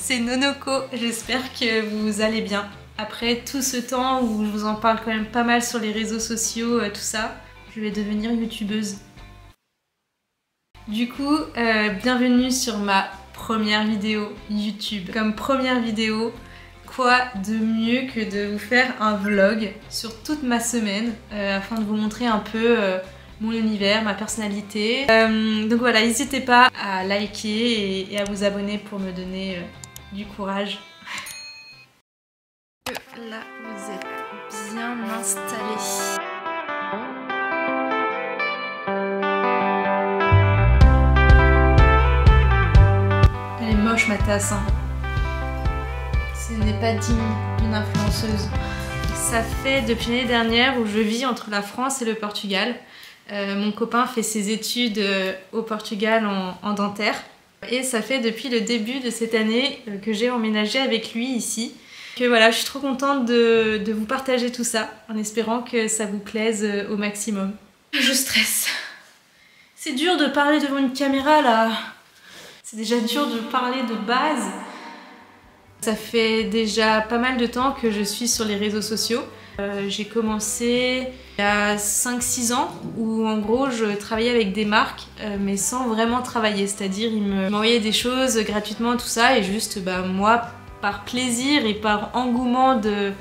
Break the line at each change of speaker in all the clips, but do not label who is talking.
c'est Nonoko, j'espère que vous allez bien. Après tout ce temps où je vous en parle quand même pas mal sur les réseaux sociaux, tout ça, je vais devenir youtubeuse. Du coup, bienvenue sur ma première vidéo YouTube. Comme première vidéo, quoi de mieux que de vous faire un vlog sur toute ma semaine afin de vous montrer un peu mon univers, ma personnalité. Donc voilà, n'hésitez pas à liker et à vous abonner pour me donner du courage. Là, vous êtes bien installés. Elle est moche ma tasse, hein. Ce n'est pas digne d'une influenceuse. Ça fait depuis l'année dernière où je vis entre la France et le Portugal. Mon copain fait ses études au Portugal en dentaire. Et ça fait depuis le début de cette année que j'ai emménagé avec lui ici. Que voilà, je suis trop contente de vous partager tout ça, en espérant que ça vous plaise au maximum. Je stresse. C'est dur de parler devant une caméra là. C'est déjà dur de parler de base. Ça fait déjà pas mal de temps que je suis sur les réseaux sociaux. J'ai commencé il y a 5-6 ans où en gros je travaillais avec des marques mais sans vraiment travailler. C'est-à-dire ils m'envoyaient des choses gratuitement tout ça et juste moi par plaisir et par engouement de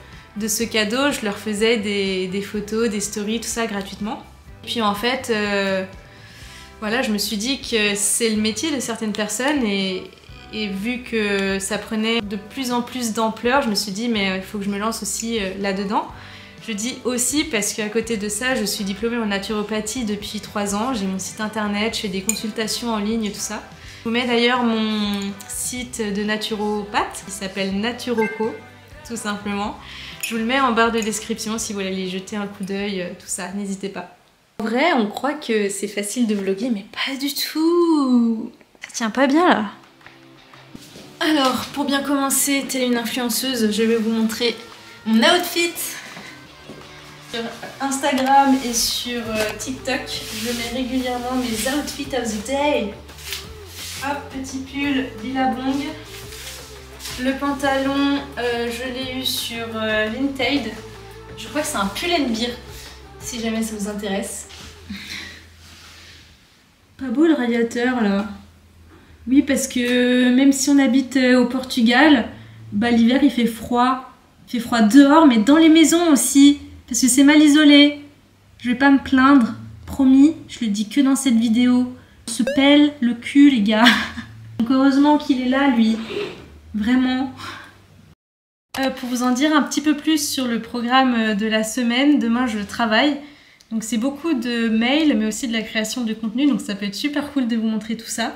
ce cadeau je leur faisais des photos, des stories, tout ça gratuitement. Et puis en fait voilà, je me suis dit que c'est le métier de certaines personnes et vu que ça prenait de plus en plus d'ampleur, je me suis dit mais il faut que je me lance aussi là-dedans. Je dis aussi parce qu'à côté de ça, je suis diplômée en naturopathie depuis 3 ans. J'ai mon site internet, je fais des consultations en ligne et tout ça. Je vous mets d'ailleurs mon site de naturopathe qui s'appelle Naturoco, tout simplement. Je vous le mets en barre de description si vous voulez aller jeter un coup d'œil, tout ça, n'hésitez pas. En vrai, on croit que c'est facile de vlogger, mais pas du tout. Ça tient pas bien là. Alors, pour bien commencer, telle une influenceuse, je vais vous montrer mon outfit. Sur Instagram et sur TikTok, je mets régulièrement mes outfits of the day. Hop, petit pull Billabong. Le pantalon, je l'ai eu sur Vinted. Je crois que c'est un pull and beer, si jamais ça vous intéresse. Pas beau le radiateur là. Oui, parce que même si on habite au Portugal, l'hiver il fait froid. Il fait froid dehors, mais dans les maisons aussi. Parce que c'est mal isolé. Je vais pas me plaindre. Promis, je le dis que dans cette vidéo. On se pèle le cul, les gars. Donc heureusement qu'il est là, lui. Vraiment. Pour vous en dire un petit peu plus sur le programme de la semaine, demain je travaille. Donc c'est beaucoup de mails, mais aussi de la création de contenu. Donc ça peut être super cool de vous montrer tout ça.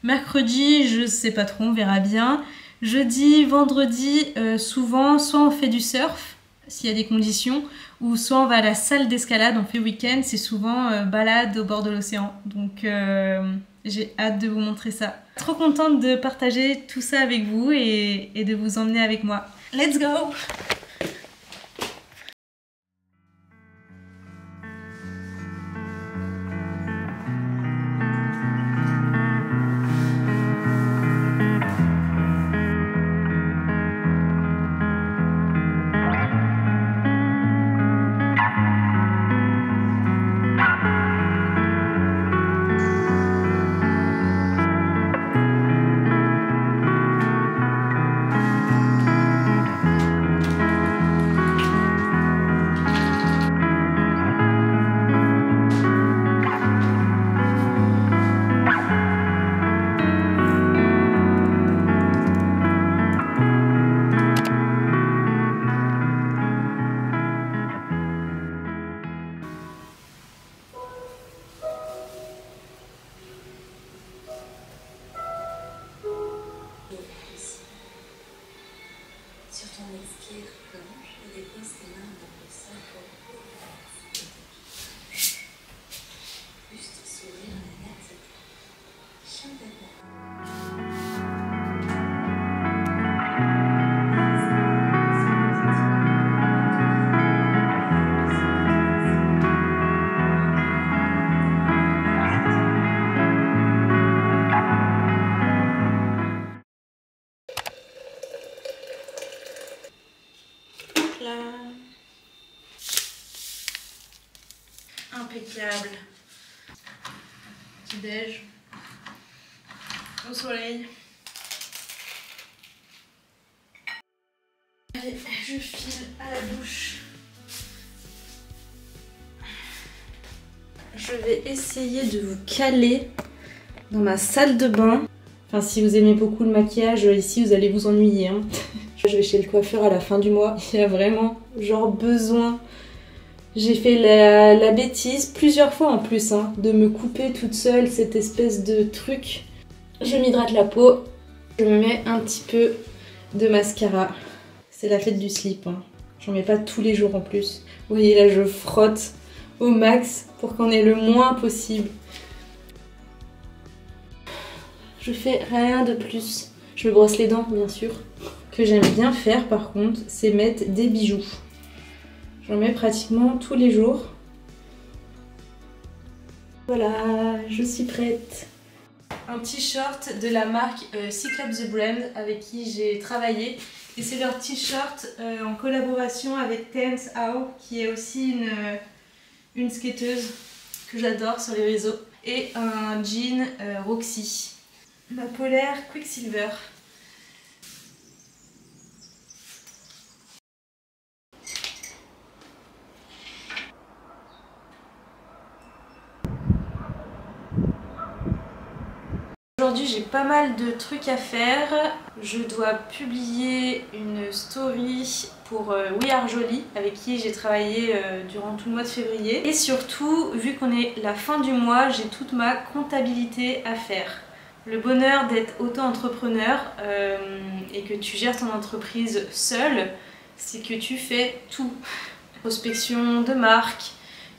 Mercredi, je sais pas trop, on verra bien. Jeudi, vendredi, souvent, soit on fait du surf, s'il y a des conditions, ou soit on va à la salle d'escalade, on fait week-end, c'est souvent balade au bord de l'océan. Donc j'ai hâte de vous montrer ça. Trop contente de partager tout ça avec vous et de vous emmener avec moi. Let's go!
Sur ton expire blanche et dépose tes mains dans le sol pour juste sourire à la nature. Chien d'amour.
là. Impeccable. Petit déj. Au soleil. Allez, je file à la douche. Je vais essayer de vous caler dans ma salle de bain. Enfin, si vous aimez beaucoup le maquillage, ici vous allez vous ennuyer. Hein. Je vais chez le coiffeur à la fin du mois. Il y a vraiment genre besoin. J'ai fait la bêtise plusieurs fois en plus hein, de me couper toute seule cette espèce de truc. Je m'hydrate la peau. Je me mets un petit peu de mascara. C'est la fête du slip. Hein. J'en mets pas tous les jours en plus. Vous voyez là, je frotte au max pour qu'on ait le moins possible. Je fais rien de plus. Je me brosse les dents, bien sûr. Ce que j'aime bien faire, par contre, c'est mettre des bijoux. J'en mets pratiquement tous les jours. Voilà, je suis prête. Un t-shirt de la marque Cyclops The Brand avec qui j'ai travaillé. Et c'est leur t-shirt en collaboration avec Terence Howe, qui est aussi une skateuse que j'adore sur les réseaux. Et un jean Roxy. Ma polaire Quicksilver. Aujourd'hui j'ai pas mal de trucs à faire. Je dois publier une story pour We Are Jolie avec qui j'ai travaillé durant tout le mois de février. Et surtout, vu qu'on est la fin du mois, j'ai toute ma comptabilité à faire. Le bonheur d'être auto-entrepreneur et que tu gères ton entreprise seule, c'est que tu fais tout. Prospection de marque,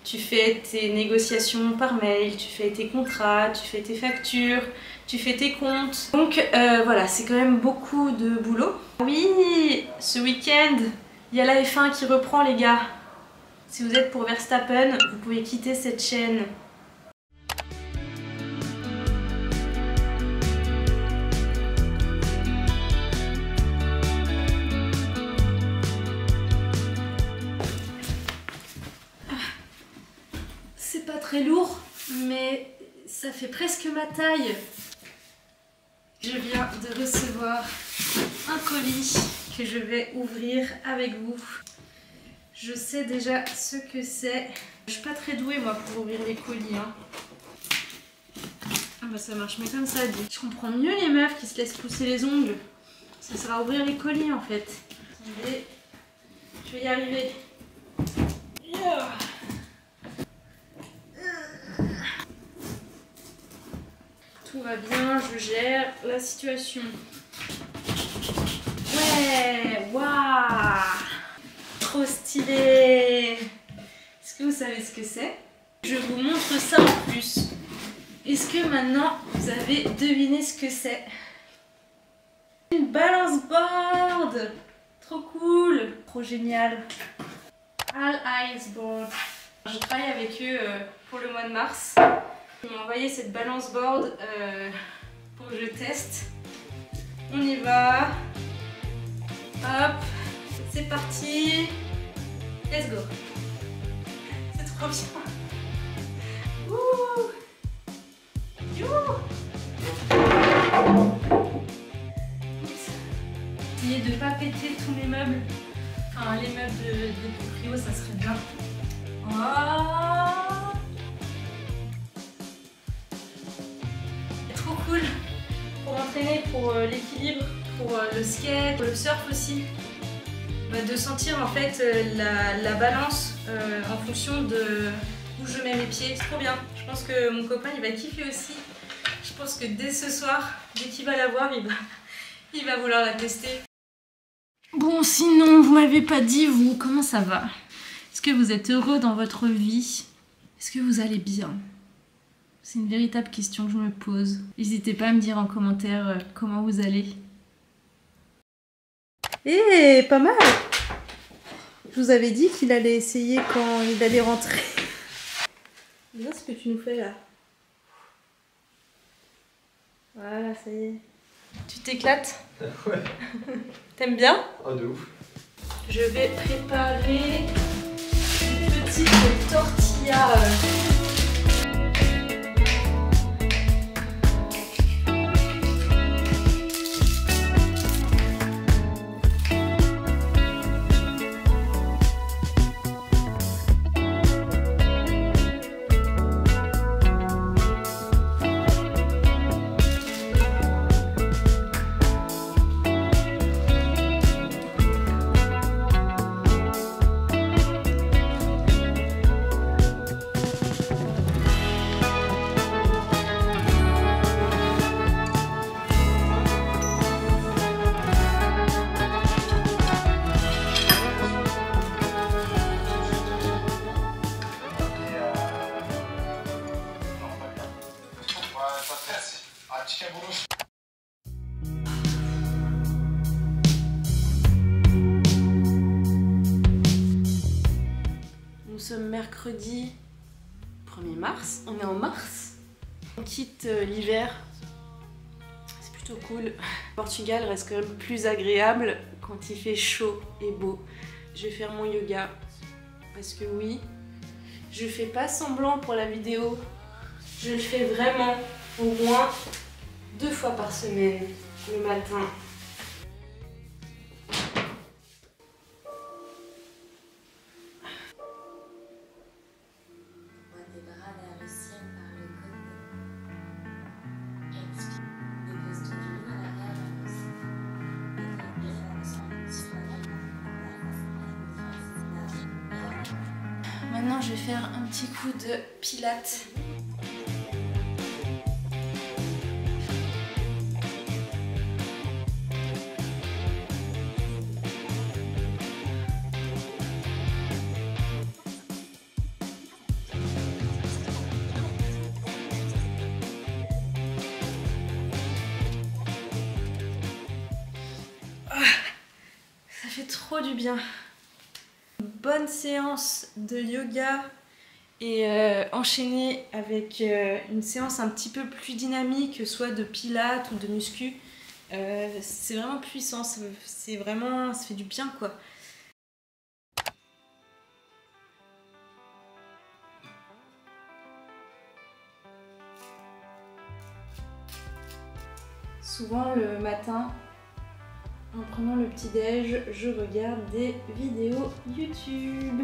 tu fais tes négociations par mail, tu fais tes contrats, tu fais tes factures, tu fais tes comptes. Donc voilà, c'est quand même beaucoup de boulot. Oui, ce week-end, il y a la F1 qui reprend les gars. Si vous êtes pour Verstappen, vous pouvez quitter cette chaîne. C'est pas très lourd, mais ça fait presque ma taille. Je viens de recevoir un colis que je vais ouvrir avec vous. Je sais déjà ce que c'est. Je suis pas très douée moi pour ouvrir les colis. Hein. Ah bah ça marche mais comme ça dit. Je comprends mieux les meufs qui se laissent pousser les ongles. Ça sert à ouvrir les colis en fait. Attendez, je vais y arriver. Yeah. Tout va bien, je gère la situation. Ouais, waouh, trop stylé. Est-ce que vous savez ce que c'est? Je vous montre ça en plus. Est-ce que maintenant vous avez deviné ce que c'est? Une balance board. Trop cool, trop génial. All Ice Board. Je travaille avec eux pour le mois de mars. Ils m'ont envoyé cette balance board pour que je teste. On y va. Hop, c'est parti. Let's go. C'est trop bien. Ouh. Essayez de ne pas péter tous les meubles. Enfin, les meubles des proprios, ça serait bien. Oh. Trop cool pour m'entraîner, pour l'équilibre, pour le skate, pour le surf aussi. De sentir en fait la balance en fonction de où je mets mes pieds. C'est trop bien. Je pense que mon copain il va kiffer aussi. Je pense que dès ce soir, dès qu'il va la voir, il va vouloir la tester. Bon, sinon, vous m'avez pas dit, vous, comment ça va? Est-ce que vous êtes heureux dans votre vie? Est-ce que vous allez bien? C'est une véritable question que je me pose. N'hésitez pas à me dire en commentaire comment vous allez. Eh, pas mal! Je vous avais dit qu'il allait essayer quand il allait rentrer. Regarde ce que tu nous fais là. Voilà, ça y est. Tu t'éclates?
Ouais.
T'aimes bien?
Oh, de ouf.
Je vais préparer une petite tortilla. Nous sommes mercredi 1er mars, on est en mars. On quitte l'hiver, c'est plutôt cool. Le Portugal reste quand même plus agréable quand il fait chaud et beau. Je vais faire mon yoga parce que oui, je fais pas semblant pour la vidéo. Je le fais vraiment au moins 2 fois par semaine, le matin.
Des bras vers le ciel par le côté. Expire. Dépose ton genou à l'arrière vers le ciel. Et sur la
Maintenant, je vais faire un petit coup de pilates. Ça fait trop du bien. Bonne séance de yoga et enchaîner avec une séance un petit peu plus dynamique, soit de pilates ou de muscu. C'est vraiment puissant, c'est vraiment, ça fait du bien quoi. Souvent le matin, en prenant le petit-déj, je regarde des vidéos YouTube.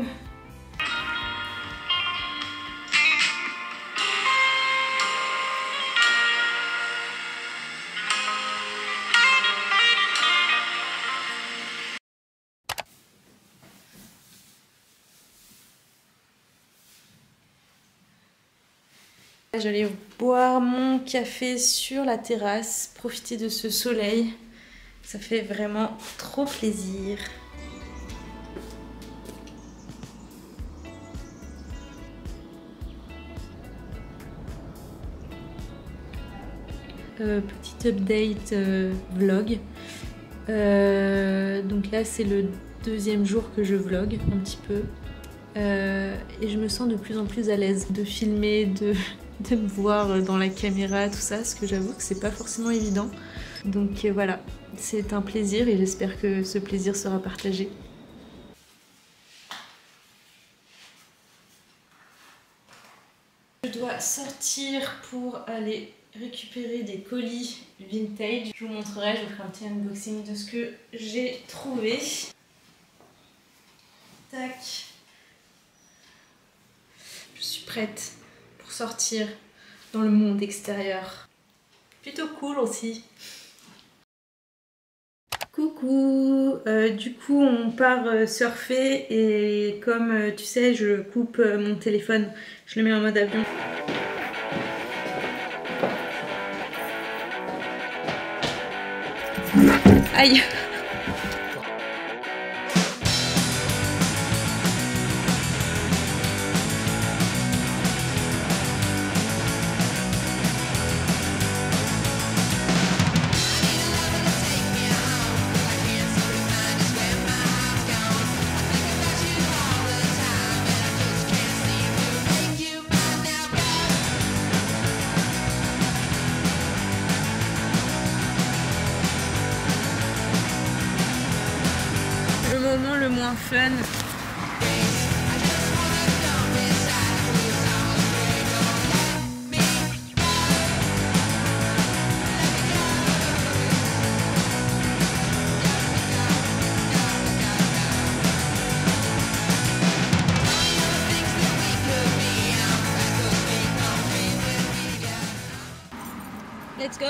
J'allais boire mon café sur la terrasse, profiter de ce soleil. Ça fait vraiment trop plaisir. Petit update vlog. Donc là c'est le 2e jour que je vlog un petit peu. Et je me sens de plus en plus à l'aise de filmer, de me voir dans la caméra, tout ça, parce que j'avoue que c'est pas forcément évident. Donc voilà, c'est un plaisir et j'espère que ce plaisir sera partagé. Je dois sortir pour aller récupérer des colis vintage. Je vous montrerai, je vous ferai un petit unboxing de ce que j'ai trouvé. Tac. Je suis prête pour sortir dans le monde extérieur. Plutôt cool aussi. Coucou, du coup on part surfer et comme tu sais je coupe mon téléphone, je le mets en mode avion. Aïe! moment le moins fun. Let's go!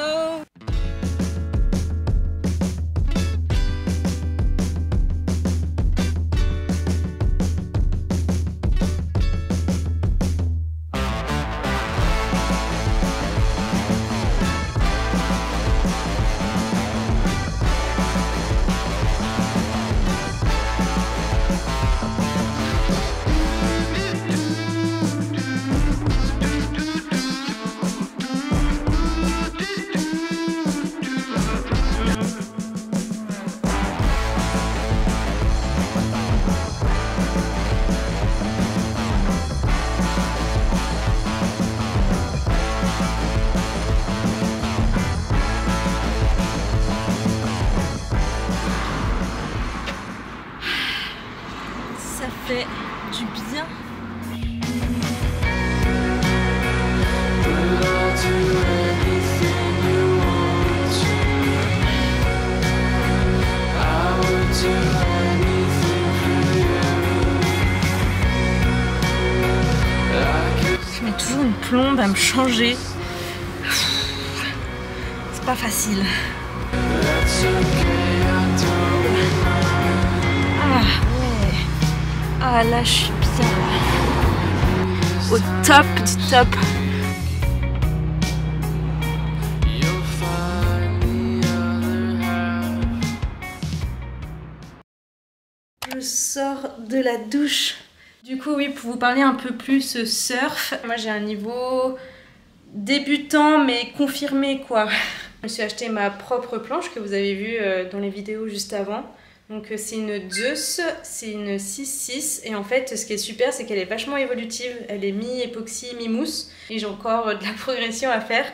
Ça fait du bien. Je mets toujours une plombe à me changer. C'est pas facile. Ah ouais. Ah là je suis bien là. Au top du top. Je sors de la douche. Du coup oui, pour vous parler un peu plus surf, moi j'ai un niveau débutant mais confirmé quoi. Je me suis acheté ma propre planche que vous avez vue dans les vidéos juste avant. Donc c'est une Zeus, c'est une 6-6 et en fait ce qui est super c'est qu'elle est vachement évolutive. Elle est mi-époxy, mi-mousse et j'ai encore de la progression à faire.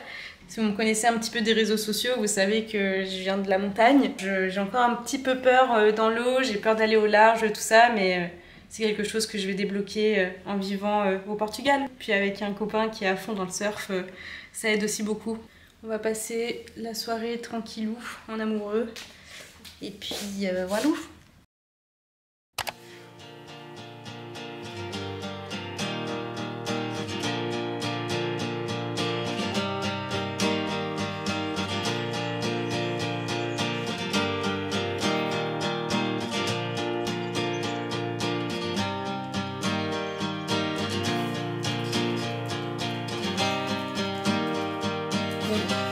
Si vous me connaissez un petit peu des réseaux sociaux, vous savez que je viens de la montagne. J'ai encore un petit peu peur dans l'eau, j'ai peur d'aller au large, tout ça, mais c'est quelque chose que je vais débloquer en vivant au Portugal. Puis avec un copain qui est à fond dans le surf, ça aide aussi beaucoup. On va passer la soirée tranquillou, en amoureux. Et puis voilà.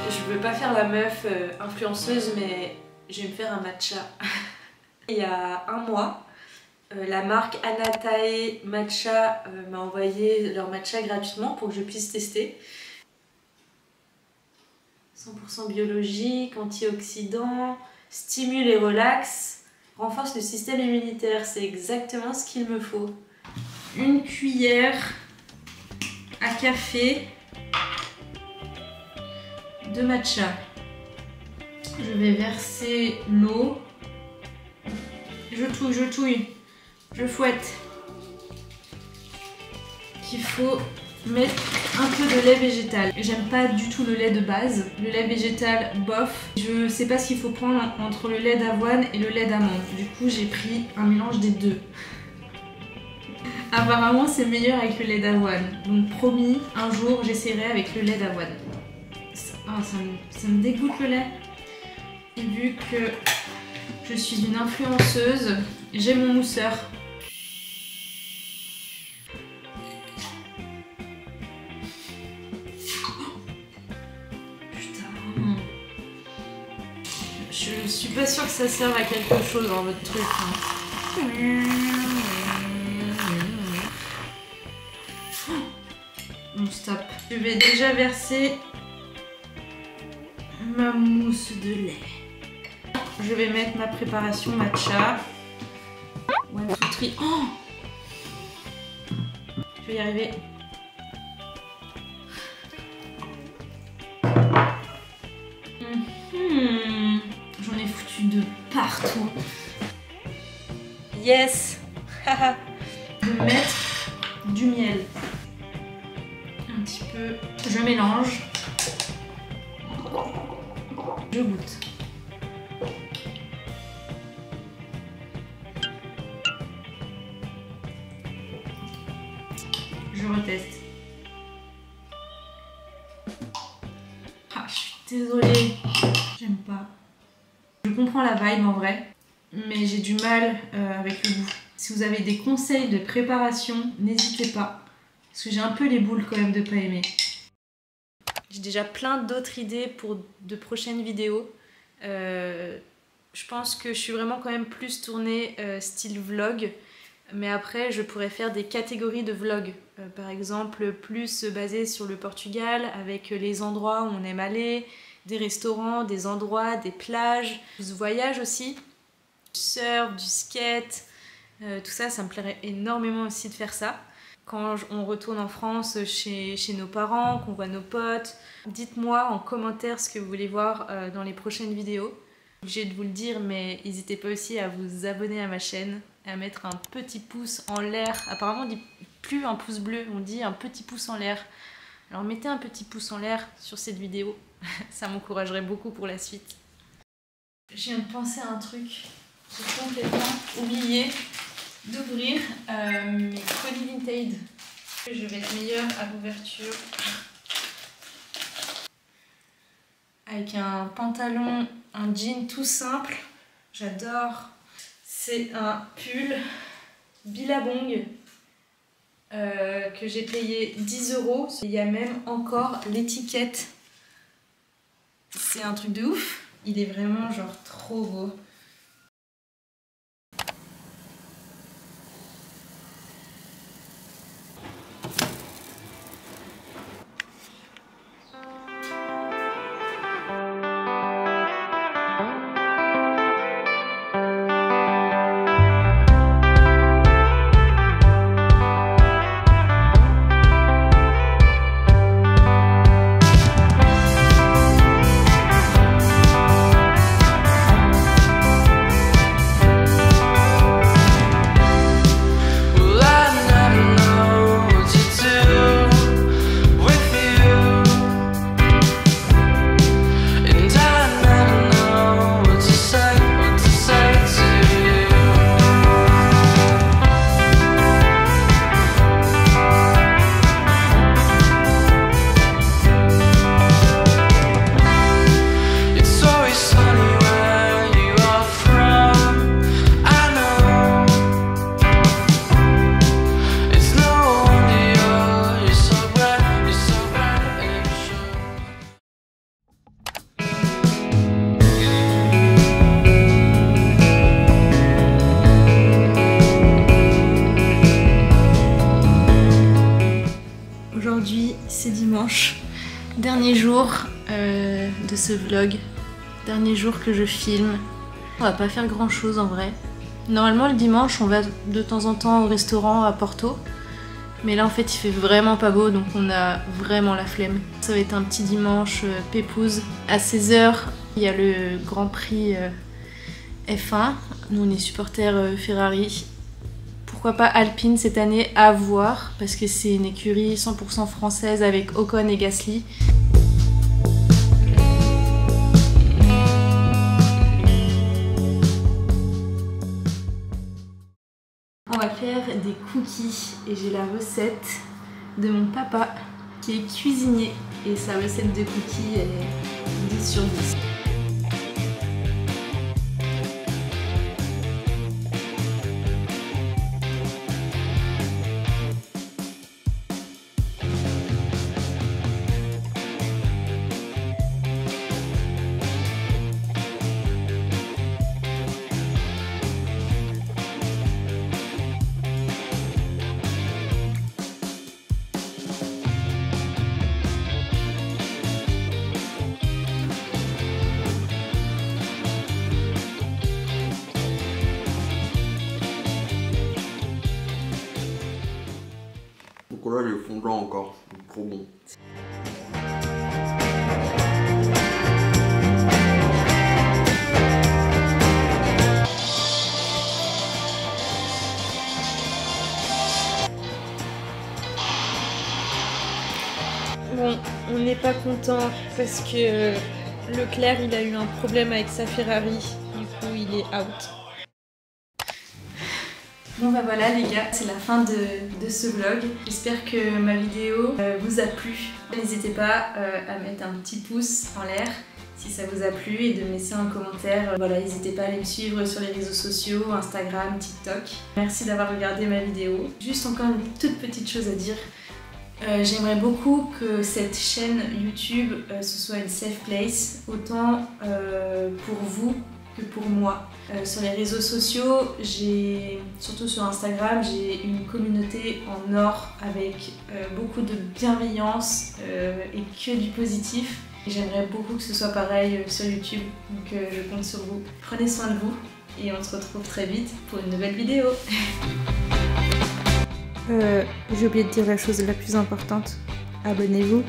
Je veux pas faire la meuf influenceuse, mais je vais me faire un matcha. Il y a un mois, la marque Anatae Matcha m'a envoyé leur matcha gratuitement pour que je puisse tester. 100% biologique, antioxydant, stimule et relaxe, renforce le système immunitaire. C'est exactement ce qu'il me faut. Une cuillère à café de matcha. Je vais verser l'eau. Je touille, je fouette. Il faut mettre un peu de lait végétal. J'aime pas du tout le lait de base. Le lait végétal, bof. Je sais pas ce qu'il faut prendre entre le lait d'avoine et le lait d'amande. Du coup, j'ai pris un mélange des deux. Apparemment, c'est meilleur avec le lait d'avoine. Donc promis, un jour, j'essaierai avec le lait d'avoine. Ça me dégoûte le lait. Et vu que je suis une influenceuse, j'ai mon mousseur. Putain. Je suis pas sûre que ça serve à quelque chose dans votre truc. Bon, stop. Je vais déjà verser ma mousse de lait. Je vais mettre ma préparation matcha. 1, 2, 3. Oh, je vais y arriver. J'en ai foutu de partout. Yes. Je vais mettre du miel. Un petit peu. Je mélange. Je goûte. Je reteste. Ah, je suis désolée. J'aime pas. Je comprends la vibe en vrai, mais j'ai du mal avec le goût. Si vous avez des conseils de préparation, n'hésitez pas. Parce que j'ai un peu les boules quand même de pas aimer. J'ai déjà plein d'autres idées pour de prochaines vidéos. Je pense que je suis vraiment quand même plus tournée style vlog. Mais après, je pourrais faire des catégories de vlogs. Par exemple, plus basé sur le Portugal, avec les endroits où on aime aller, des restaurants, des endroits, des plages, du voyage aussi, du surf, du skate, tout ça, ça me plairait énormément aussi de faire ça. Quand on retourne en France chez nos parents, qu'on voit nos potes, dites-moi en commentaire ce que vous voulez voir dans les prochaines vidéos. J'ai de vous le dire, mais n'hésitez pas aussi à vous abonner à ma chaîne, à mettre un petit pouce en l'air. Apparemment on dit plus un pouce bleu, on dit un petit pouce en l'air. Alors mettez un petit pouce en l'air sur cette vidéo, ça m'encouragerait beaucoup pour la suite. Je viens de penser à un truc, j'ai complètement oublié d'ouvrir mes colis Vinted. Je vais être meilleure à l'ouverture. Avec un pantalon, un jean tout simple, j'adore. C'est un pull Billabong que j'ai payé 10 €. Il y a même encore l'étiquette. C'est un truc de ouf. Il est vraiment genre trop beau. Aujourd'hui, c'est dimanche, dernier jour de ce vlog, dernier jour que je filme. On va pas faire grand chose en vrai. Normalement le dimanche on va de temps en temps au restaurant à Porto, mais là en fait il fait vraiment pas beau donc on a vraiment la flemme. Ça va être un petit dimanche pépouze. À 16 h il y a le Grand Prix F1, nous on est supporters Ferrari. Pourquoi pas Alpine cette année, à voir, parce que c'est une écurie 100% française avec Ocon et Gasly. On va faire des cookies et j'ai la recette de mon papa qui est cuisinier et sa recette de cookies est 10 sur 10.
Là, il est fondant encore, trop bon.
on n'est pas content parce que Leclerc il a eu un problème avec sa Ferrari, du coup il est out. Bon bah voilà les gars, c'est la fin de ce vlog. J'espère que ma vidéo vous a plu. N'hésitez pas à mettre un petit pouce en l'air si ça vous a plu et de me laisser un commentaire. Voilà, n'hésitez pas à aller me suivre sur les réseaux sociaux, Instagram, TikTok. Merci d'avoir regardé ma vidéo. Juste encore une toute petite chose à dire. J'aimerais beaucoup que cette chaîne YouTube ce soit une safe place, autant pour vous que pour moi. Sur les réseaux sociaux, surtout sur Instagram, j'ai une communauté en or avec beaucoup de bienveillance et que du positif. J'aimerais beaucoup que ce soit pareil sur YouTube, donc je compte sur vous. Prenez soin de vous et on se retrouve très vite pour une nouvelle vidéo. J'ai oublié de dire la chose la plus importante, abonnez-vous.